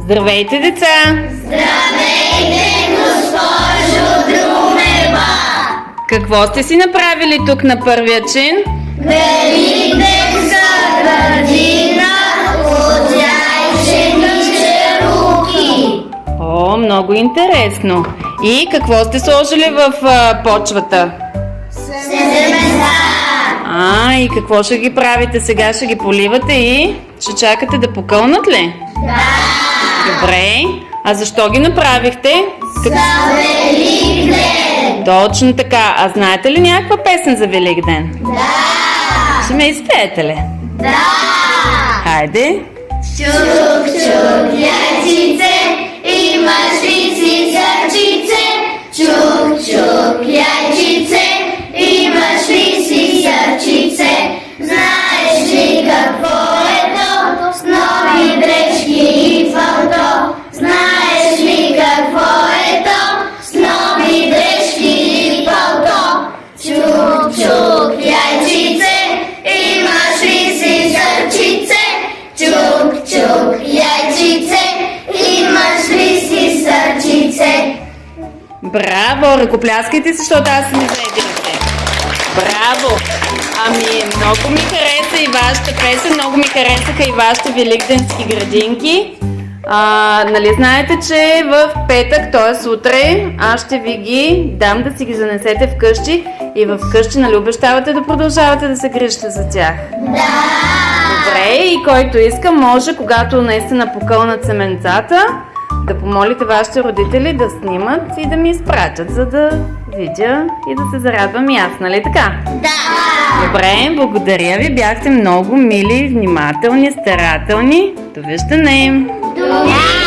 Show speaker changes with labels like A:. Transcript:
A: Здравейте, деца!
B: Здравейте, госпожо Друмева!
A: Какво сте си направили тук на първия чин?
B: Великденска градина от яйчени черупки.
A: О, много интересно! И какво сте сложили в почвата?
B: Семена.
A: И какво ще ги правите сега? Ще ги поливате и ще чакате да покълнат ли?
B: Да.
A: Добре. А защо ги направихте?
B: За Великден.
A: Точно така. А знаете ли някаква песен за Великден?
B: Да.
A: Ще ме изпеете ли?
B: Да.
A: Хайде.
B: Чук, чук, яйчице, имаш ли си сърчице? Чук, чук, яйчице, имаш ли си сърчице? Знаеш ли какво е то? С нови дрежки и палто. Знаеш ли какво е то? С нови дрежки и палто. Чук, чук, яйчице, имаш ли си сърчице? Чук, чук, яйчице, имаш ли си сърчице?
A: Браво! Ръкопляскайте, защото аз съм изредирате. Браво! Много ми хареса и вашата песен, много ми харесаха и вашите великденски градинки. Нали знаете, че в петък, т.е. утре, аз ще ви ги дам да си ги занесете вкъщи и в къщи, нали обещавате да продължавате да се грижите за тях?
B: Да!
A: Добре, и който иска, може, когато наистина покълнат семенцата, да помолите вашите родители да снимат и да ми изпратят, за да видя и да се зарадвам и аз, нали така?
B: Да!
A: Добре, благодаря ви, бяхте много мили, внимателни, старателни. Довиждане!
B: Добре!